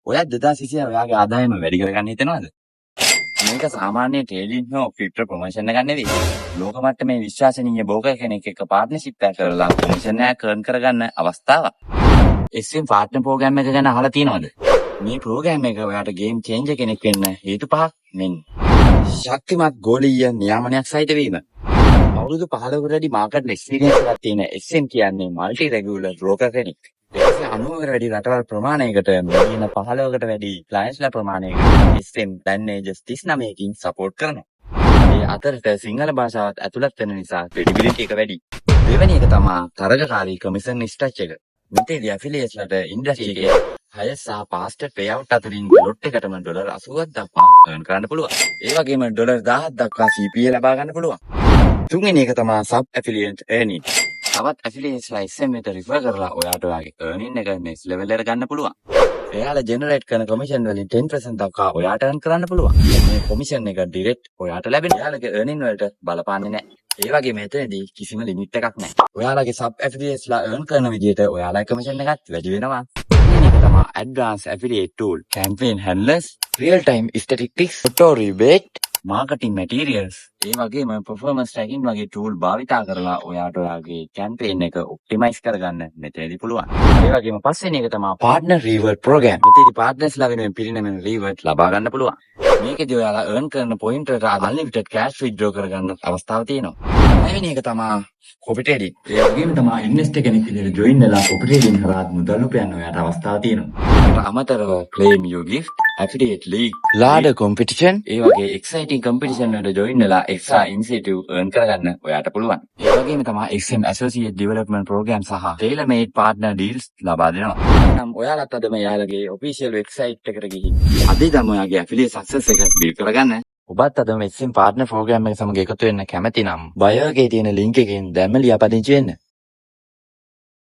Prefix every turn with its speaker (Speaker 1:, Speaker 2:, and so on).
Speaker 1: ඔයත් 2020 ඔයාගේ ආදායම වැඩි කරගන්න හිතනවද? මේක සාමාන්‍ය ට්‍රේඩින් හෝ ෆිල්ටර් ප්‍රොමෝෂන් එකක් නෙවෙයි. ලෝක මට්ටමේ විශ්වාසනීය බෝකර් කෙනෙක් එක්ක පාර්ට්නර්ෂිප් එකක් කරලා කොමිෂන් එකක් earn කරගන්න අවස්ථාවක්. SM පාර්ට්නර් ප්‍රෝග්‍රෑම් එක ගැන අහලා තියෙනවද? මේ ප්‍රෝග්‍රෑම් එක ඔයාට ගේම් චේන්ජර් කෙනෙක් වෙන්න හේතු පහක් මෙන්න. ශක්තිමත් ගෝලීය නියාමනයක් සහිත වීම. අවුරුදු 15කට වැඩි මාකට් එක්ස්පීරියන්ස් එකක් තියෙන SM කියන්නේ මල්ටි රෙගියුලර් බ්‍රෝකර් කෙනෙක්. 290කට වැඩි රටවල් ප්‍රමාණයකට මිලියන 15කට වැඩි ක්ලයන්ට්ස්ලා ප්‍රමාණයකට SM දැන් ඒජස් 39කින් සපෝට් කරනවා. ඒ අතරට සිංහල භාෂාවත් ඇතුළත් වෙන නිසා ක්‍රෙඩිබිලිටි එක වැඩි. දෙවෙනි එක තමයි තරගකාරී කමිෂන් ස්ට්‍රක්චර් එක. මෙතනදී ඇෆිලියේට්ස්ලාට ඉන්ඩස්ට්‍රි එකේ හය සහ පාස්ට් පේඅවුට් අතරින් ලොට් එකටම ඩොලර් 80ක් දක්වා earn කරන්න පුළුවන්. ඒ වගේම ඩොලර් 1000ක් දක්වා CPA ලබා ගන්න පුළුවන්. තුන්වෙනි එක තමයි සබ් ඇෆිලියේට් earning. තවත් ඇෆිලියේට්ස්ලා SM එකට රිෆර් කරලා ඔයාට ඔයාගේ earning එක next level එකට ගන්න පුළුවන්. එයාලා ජෙනරේට් කරන කොමිෂන් වලින් 10% දක්වා ඔයාට earn කරන්න පුළුවන්. මේ කොමිෂන් එක ඩිරෙක්ට් ඔයාට ලැබෙනවා. එයාලගේ earning වලට බලපාන්නේ නැහැ. ඒ වගේ මෙතනදී කිසිම ලිමිට් එකක් නැහැ. ඔයාලගේ සබ් ඇෆිලියේට්ස්ලා earn කරන විදිහට ඔයාලගේ කොමිෂන් එකත් වැඩි වෙනවා. මේක තමයි advanced affiliate tool, campaign handlers, real time statistics, auto rebate, marketing materials. ඒ වගේම performance tracking වගේ tool භාවිතා කරලා ඔයාට ඔයාගේ campaign එක optimize කරගන්න මෙතනදී පුළුවන්. ඒ වගේම පස්වෙනි එක තමයි partner reward program. මෙතනදී partnersලා වෙනුවෙන් පිරිනැමෙන reward ලබා ගන්න පුළුවන්. මේකදී ඔයාලා earn කරන point එකට unlimited cash withdraw කරගන්න අවස්ථාවක් තියෙනවා. පළවෙනි එක තමයි copy trading. ඒ වගේම තමයි investor කෙනෙක් විදිහට join වෙලා copy trading කරා මුදල් උපයන්න ඔයාට අවස්ථාවක් තියෙනවා. ඒකට අමතරව claim your gift, affiliate league, ladder competition, ඒ වගේ exciting competition වලට join වෙලා extra incentive earn කරගන්න ඔයාට පුළුවන්. ඒ වගේම තමයි SM associate development program සහ tailor made partner deals ලබා දෙනවා. නම් ඔයාලත් අදම යාළුවගේ official website එකට ගිහින් අද ඉඳන් ඔයාගේ affiliate success එක build කරගන්න. ඔබත් අදම SM partner program එක සමග එකතු වෙන්න කැමති නම් bio එකේ තියෙන link එකෙන් දැන්ම ලියාපදිංචි වෙන්න.